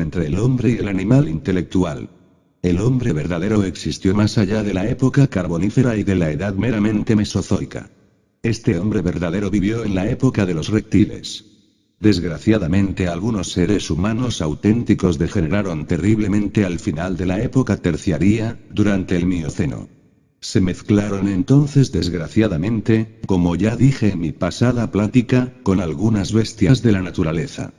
entre el hombre y el animal intelectual. El hombre verdadero existió más allá de la época carbonífera y de la edad meramente mesozoica. Este hombre verdadero vivió en la época de los reptiles. Desgraciadamente algunos seres humanos auténticos degeneraron terriblemente al final de la época terciaria, durante el Mioceno. Se mezclaron entonces desgraciadamente, como ya dije en mi pasada plática, con algunas bestias de la naturaleza.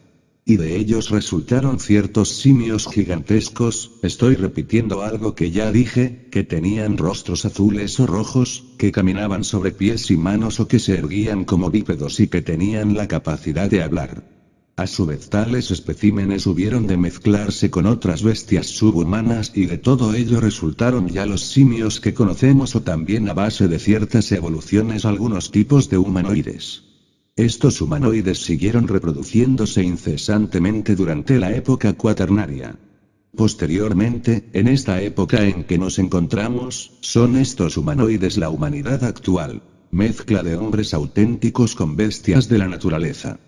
Y de ellos resultaron ciertos simios gigantescos, estoy repitiendo algo que ya dije, que tenían rostros azules o rojos, que caminaban sobre pies y manos o que se erguían como bípedos y que tenían la capacidad de hablar. A su vez tales especímenes hubieron de mezclarse con otras bestias subhumanas y de todo ello resultaron ya los simios que conocemos o también a base de ciertas evoluciones algunos tipos de humanoides. Estos humanoides siguieron reproduciéndose incesantemente durante la época cuaternaria. Posteriormente, en esta época en que nos encontramos, son estos humanoides la humanidad actual, mezcla de hombres auténticos con bestias de la naturaleza.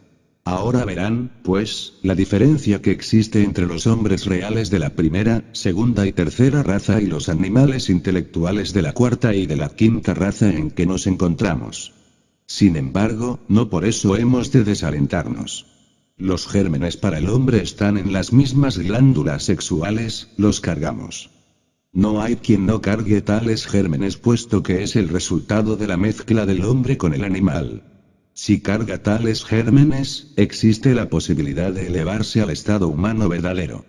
Ahora verán, pues, la diferencia que existe entre los hombres reales de la primera, segunda y tercera raza y los animales intelectuales de la cuarta y de la quinta raza en que nos encontramos. Sin embargo, no por eso hemos de desalentarnos. Los gérmenes para el hombre están en las mismas glándulas sexuales, los cargamos. No hay quien no cargue tales gérmenes puesto que es el resultado de la mezcla del hombre con el animal. Si carga tales gérmenes, existe la posibilidad de elevarse al estado humano verdadero.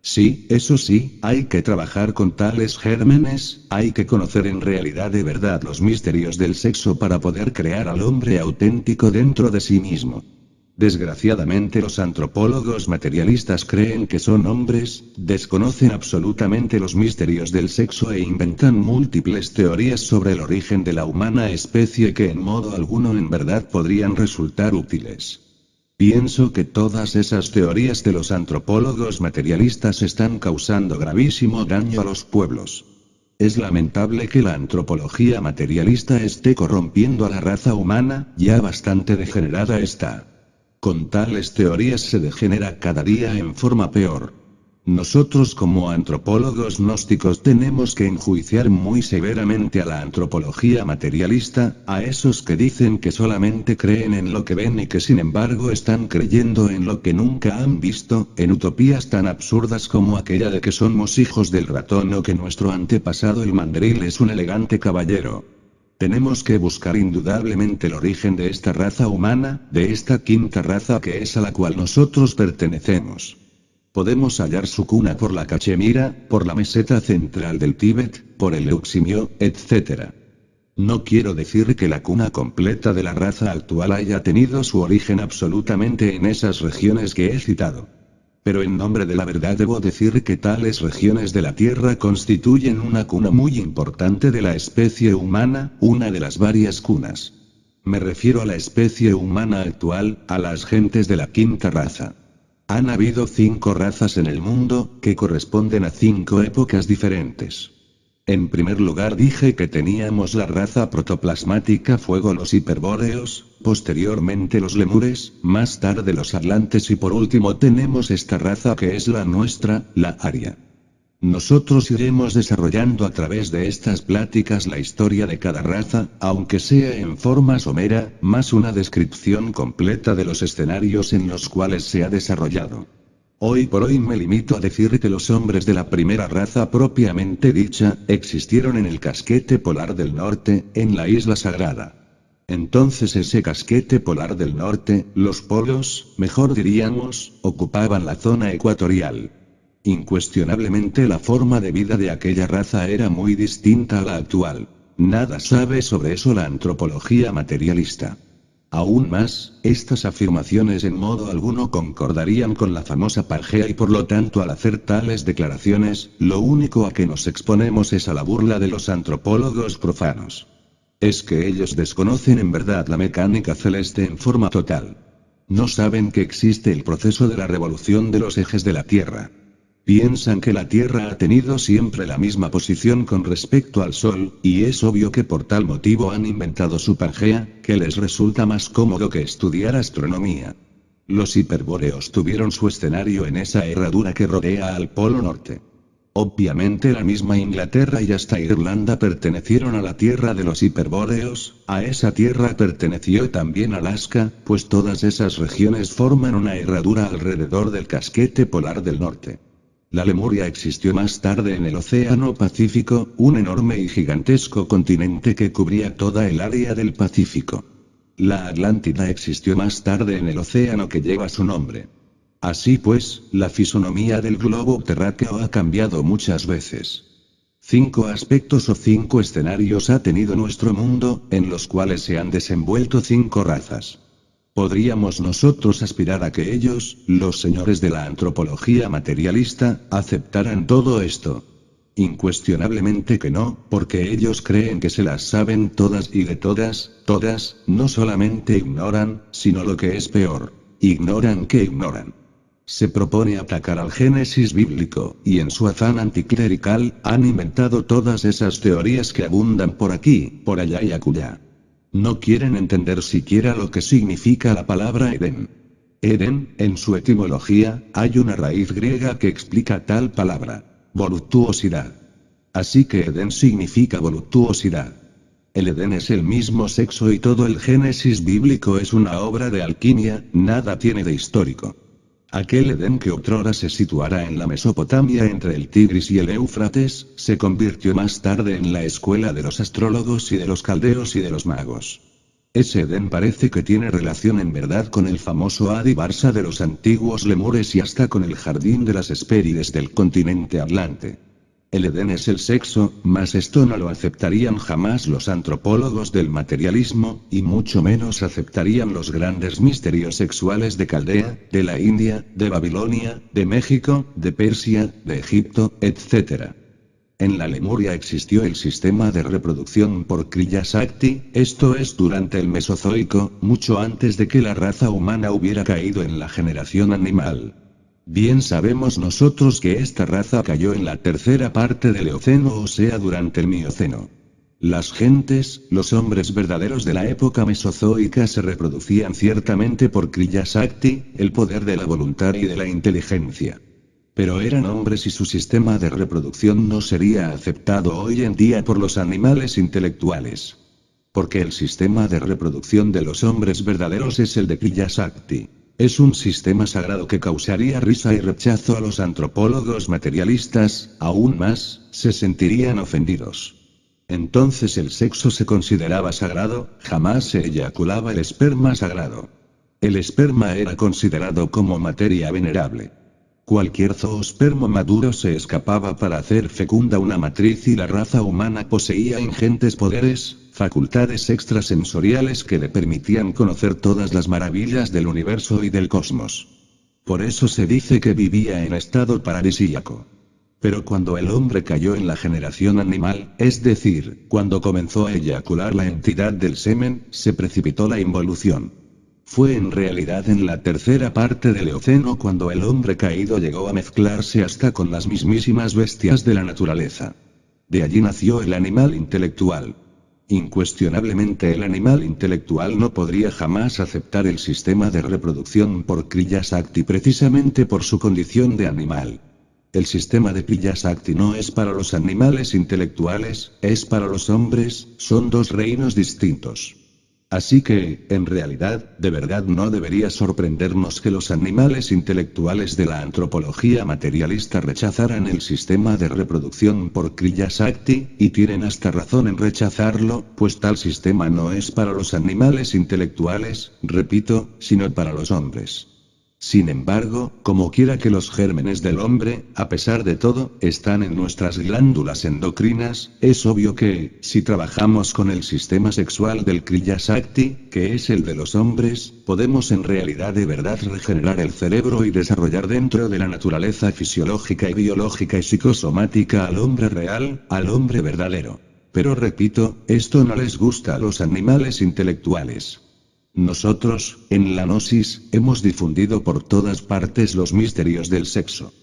Sí, eso sí, hay que trabajar con tales gérmenes, hay que conocer en realidad de verdad los misterios del sexo para poder crear al hombre auténtico dentro de sí mismo. Desgraciadamente los antropólogos materialistas creen que son hombres, desconocen absolutamente los misterios del sexo e inventan múltiples teorías sobre el origen de la humana especie que en modo alguno en verdad podrían resultar útiles. Pienso que todas esas teorías de los antropólogos materialistas están causando gravísimo daño a los pueblos. Es lamentable que la antropología materialista esté corrompiendo a la raza humana, ya bastante degenerada está. Con tales teorías se degenera cada día en forma peor. Nosotros como antropólogos gnósticos tenemos que enjuiciar muy severamente a la antropología materialista, a esos que dicen que solamente creen en lo que ven y que sin embargo están creyendo en lo que nunca han visto, en utopías tan absurdas como aquella de que somos hijos del ratón o que nuestro antepasado el mandril es un elegante caballero. Tenemos que buscar indudablemente el origen de esta raza humana, de esta quinta raza que es a la cual nosotros pertenecemos. Podemos hallar su cuna por la Cachemira, por la meseta central del Tíbet, por el Euximio, etc. No quiero decir que la cuna completa de la raza actual haya tenido su origen absolutamente en esas regiones que he citado. Pero en nombre de la verdad debo decir que tales regiones de la Tierra constituyen una cuna muy importante de la especie humana, una de las varias cunas. Me refiero a la especie humana actual, a las gentes de la quinta raza. Han habido 5 razas en el mundo, que corresponden a 5 épocas diferentes. En primer lugar dije que teníamos la raza protoplasmática fuego los hiperbóreos, posteriormente los lemures, más tarde los atlantes y por último tenemos esta raza que es la nuestra, la aria. Nosotros iremos desarrollando a través de estas pláticas la historia de cada raza, aunque sea en forma somera, más una descripción completa de los escenarios en los cuales se ha desarrollado. Hoy por hoy me limito a decir que los hombres de la primera raza propiamente dicha, existieron en el casquete polar del norte, en la isla sagrada. Entonces ese casquete polar del norte, los polos, mejor diríamos, ocupaban la zona ecuatorial. Incuestionablemente la forma de vida de aquella raza era muy distinta a la actual. Nada sabe sobre eso la antropología materialista. Aún más, estas afirmaciones en modo alguno concordarían con la famosa Pangea y por lo tanto al hacer tales declaraciones, lo único a que nos exponemos es a la burla de los antropólogos profanos. Es que ellos desconocen en verdad la mecánica celeste en forma total. No saben que existe el proceso de la revolución de los ejes de la Tierra. Piensan que la Tierra ha tenido siempre la misma posición con respecto al Sol, y es obvio que por tal motivo han inventado su Pangea, que les resulta más cómodo que estudiar astronomía. Los hiperbóreos tuvieron su escenario en esa herradura que rodea al Polo Norte. Obviamente la misma Inglaterra y hasta Irlanda pertenecieron a la tierra de los hiperbóreos, a esa tierra perteneció también Alaska, pues todas esas regiones forman una herradura alrededor del casquete polar del norte. La Lemuria existió más tarde en el Océano Pacífico, un enorme y gigantesco continente que cubría toda el área del Pacífico. La Atlántida existió más tarde en el océano que lleva su nombre. Así pues, la fisonomía del globo terráqueo ha cambiado muchas veces. 5 aspectos o 5 escenarios ha tenido nuestro mundo, en los cuales se han desenvuelto 5 razas. ¿Podríamos nosotros aspirar a que ellos, los señores de la antropología materialista, aceptaran todo esto? Incuestionablemente que no, porque ellos creen que se las saben todas y de todas, no solamente ignoran, sino lo que es peor, ignoran que ignoran. Se propone atacar al Génesis bíblico, y en su afán anticlerical, han inventado todas esas teorías que abundan por aquí, por allá y acullá. No quieren entender siquiera lo que significa la palabra Edén. Edén, en su etimología, hay una raíz griega que explica tal palabra: voluptuosidad. Así que Edén significa voluptuosidad. El Edén es el mismo sexo y todo el Génesis bíblico es una obra de alquimia, nada tiene de histórico. Aquel Edén que otrora se situara en la Mesopotamia entre el Tigris y el Éufrates, se convirtió más tarde en la escuela de los astrólogos y de los caldeos y de los magos. Ese Edén parece que tiene relación en verdad con el famoso Adi Barsa de los antiguos lemures y hasta con el jardín de las Hespérides del continente Atlante. El Edén es el sexo, mas esto no lo aceptarían jamás los antropólogos del materialismo, y mucho menos aceptarían los grandes misterios sexuales de Caldea, de la India, de Babilonia, de México, de Persia, de Egipto, etc. En la Lemuria existió el sistema de reproducción por Kriya Shakti, esto es durante el Mesozoico, mucho antes de que la raza humana hubiera caído en la generación animal. Bien sabemos nosotros que esta raza cayó en la tercera parte del Eoceno, o sea durante el Mioceno. Las gentes, los hombres verdaderos de la época mesozoica se reproducían ciertamente por Kriya Shakti, el poder de la voluntad y de la inteligencia. Pero eran hombres y su sistema de reproducción no sería aceptado hoy en día por los animales intelectuales. Porque el sistema de reproducción de los hombres verdaderos es el de Kriya Shakti. Es un sistema sagrado que causaría risa y rechazo a los antropólogos materialistas, aún más, se sentirían ofendidos. Entonces el sexo se consideraba sagrado, jamás se eyaculaba el esperma sagrado. El esperma era considerado como materia venerable. Cualquier zoospermo maduro se escapaba para hacer fecunda una matriz y la raza humana poseía ingentes poderes, facultades extrasensoriales que le permitían conocer todas las maravillas del universo y del cosmos. Por eso se dice que vivía en estado paradisíaco. Pero cuando el hombre cayó en la generación animal, es decir, cuando comenzó a eyacular la entidad del semen, se precipitó la involución. Fue en realidad en la tercera parte del Eoceno cuando el hombre caído llegó a mezclarse hasta con las mismísimas bestias de la naturaleza. De allí nació el animal intelectual. Incuestionablemente el animal intelectual no podría jamás aceptar el sistema de reproducción por Kriya Shakti precisamente por su condición de animal. El sistema de Kriya Shakti no es para los animales intelectuales, es para los hombres, son dos reinos distintos. Así que, en realidad, de verdad no debería sorprendernos que los animales intelectuales de la antropología materialista rechazaran el sistema de reproducción por Kriya Shakti, y tienen hasta razón en rechazarlo, pues tal sistema no es para los animales intelectuales, repito, sino para los hombres. Sin embargo, como quiera que los gérmenes del hombre, a pesar de todo, están en nuestras glándulas endocrinas, es obvio que, si trabajamos con el sistema sexual del Kriya Shakti, que es el de los hombres, podemos en realidad de verdad regenerar el cerebro y desarrollar dentro de la naturaleza fisiológica y biológica y psicosomática al hombre real, al hombre verdadero. Pero repito, esto no les gusta a los animales intelectuales. Nosotros, en la Gnosis, hemos difundido por todas partes los misterios del sexo.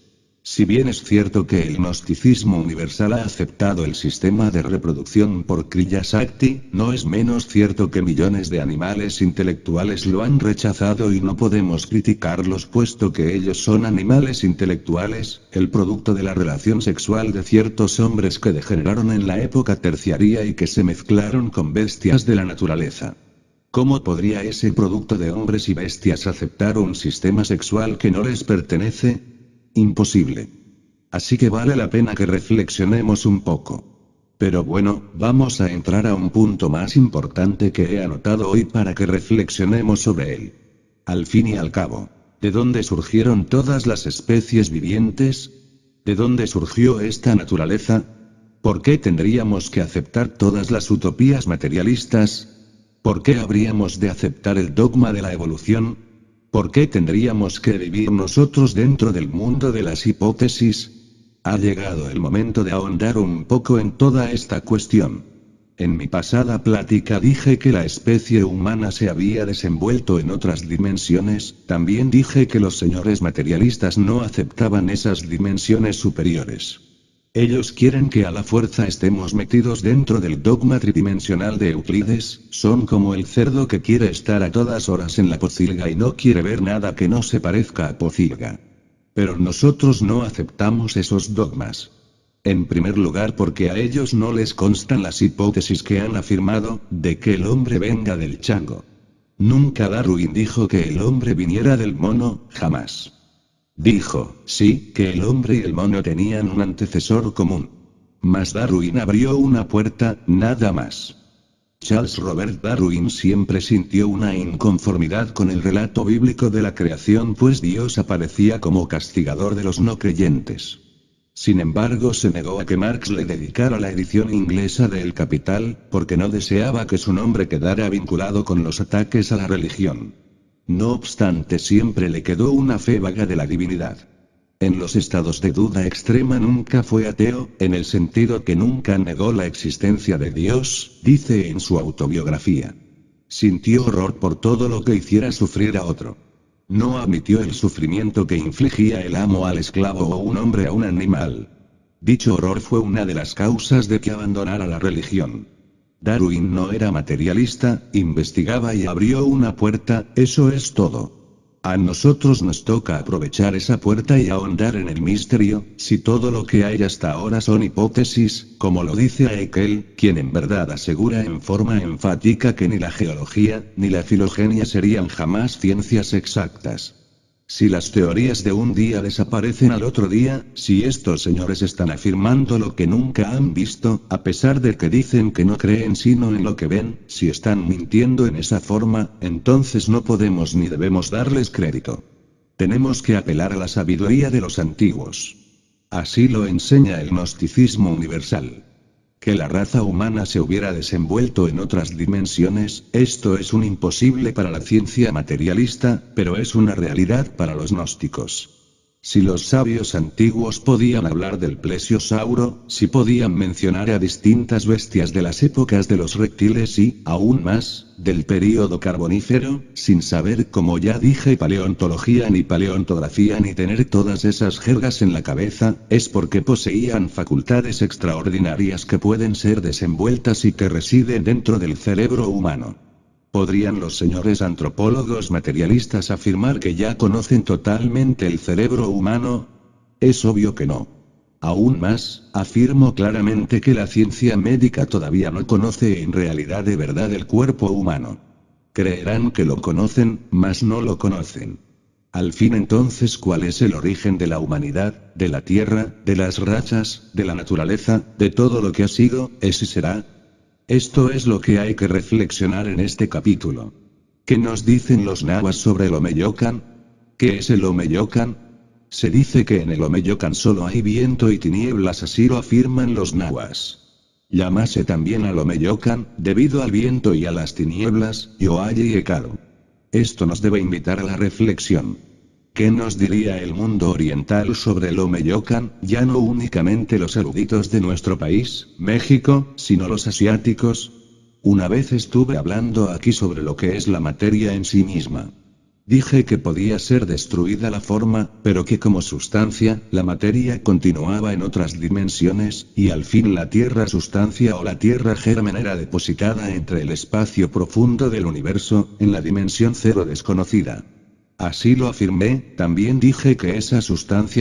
Si bien es cierto que el gnosticismo universal ha aceptado el sistema de reproducción por Kriya Shakti, no es menos cierto que millones de animales intelectuales lo han rechazado y no podemos criticarlos puesto que ellos son animales intelectuales, el producto de la relación sexual de ciertos hombres que degeneraron en la época terciaria y que se mezclaron con bestias de la naturaleza. ¿Cómo podría ese producto de hombres y bestias aceptar un sistema sexual que no les pertenece? Imposible. Así que vale la pena que reflexionemos un poco. Pero bueno, vamos a entrar a un punto más importante que he anotado hoy para que reflexionemos sobre él. Al fin y al cabo, ¿de dónde surgieron todas las especies vivientes? ¿De dónde surgió esta naturaleza? ¿Por qué tendríamos que aceptar todas las utopías materialistas? ¿Por qué habríamos de aceptar el dogma de la evolución? ¿Por qué tendríamos que vivir nosotros dentro del mundo de las hipótesis? Ha llegado el momento de ahondar un poco en toda esta cuestión. En mi pasada plática dije que la especie humana se había desenvuelto en otras dimensiones, también dije que los señores materialistas no aceptaban esas dimensiones superiores. Ellos quieren que a la fuerza estemos metidos dentro del dogma tridimensional de Euclides, son como el cerdo que quiere estar a todas horas en la pocilga y no quiere ver nada que no se parezca a pocilga. Pero nosotros no aceptamos esos dogmas. En primer lugar porque a ellos no les constan las hipótesis que han afirmado, de que el hombre venga del chango. Nunca Darwin dijo que el hombre viniera del mono, jamás. Dijo, sí, que el hombre y el mono tenían un antecesor común. Mas Darwin abrió una puerta, nada más. Charles Robert Darwin siempre sintió una inconformidad con el relato bíblico de la creación pues Dios aparecía como castigador de los no creyentes. Sin embargo se negó a que Marx le dedicara la edición inglesa de El Capital, porque no deseaba que su nombre quedara vinculado con los ataques a la religión. No obstante siempre le quedó una fe vaga de la divinidad. En los estados de duda extrema nunca fue ateo, en el sentido que nunca negó la existencia de Dios, dice en su autobiografía. Sintió horror por todo lo que hiciera sufrir a otro. No admitió el sufrimiento que infligía el amo al esclavo o un hombre a un animal. Dicho horror fue una de las causas de que abandonara la religión. Darwin no era materialista, investigaba y abrió una puerta, eso es todo. A nosotros nos toca aprovechar esa puerta y ahondar en el misterio, si todo lo que hay hasta ahora son hipótesis, como lo dice Haeckel, quien en verdad asegura en forma enfática que ni la geología, ni la filogenia serían jamás ciencias exactas. Si las teorías de un día desaparecen al otro día, si estos señores están afirmando lo que nunca han visto, a pesar de que dicen que no creen sino en lo que ven, si están mintiendo en esa forma, entonces no podemos ni debemos darles crédito. Tenemos que apelar a la sabiduría de los antiguos. Así lo enseña el gnosticismo universal. Que la raza humana se hubiera desenvuelto en otras dimensiones, esto es un imposible para la ciencia materialista, pero es una realidad para los gnósticos. Si los sabios antiguos podían hablar del plesiosauro, si podían mencionar a distintas bestias de las épocas de los reptiles y, aún más, del período carbonífero, sin saber como ya dije paleontología ni paleontografía ni tener todas esas jergas en la cabeza, es porque poseían facultades extraordinarias que pueden ser desenvueltas y que residen dentro del cerebro humano. ¿Podrían los señores antropólogos materialistas afirmar que ya conocen totalmente el cerebro humano? Es obvio que no. Aún más, afirmo claramente que la ciencia médica todavía no conoce en realidad de verdad el cuerpo humano. Creerán que lo conocen, mas no lo conocen. Al fin entonces, ¿cuál es el origen de la humanidad, de la tierra, de las razas, de la naturaleza, de todo lo que ha sido, es y será? Esto es lo que hay que reflexionar en este capítulo. ¿Qué nos dicen los nahuas sobre el Omeyocan? ¿Qué es el Omeyocan? Se dice que en el Omeyocan solo hay viento y tinieblas, así lo afirman los nahuas. Llámase también al Omeyocan, debido al viento y a las tinieblas, Yoaye y Ekaru. Esto nos debe invitar a la reflexión. ¿Qué nos diría el mundo oriental sobre el Omeyocan, ya no únicamente los eruditos de nuestro país, México, sino los asiáticos? Una vez estuve hablando aquí sobre lo que es la materia en sí misma. Dije que podía ser destruida la forma, pero que como sustancia, la materia continuaba en otras dimensiones, y al fin la Tierra sustancia o la Tierra germen era depositada entre el espacio profundo del universo, en la dimensión cero desconocida. Así lo afirmé, también dije que esa sustancia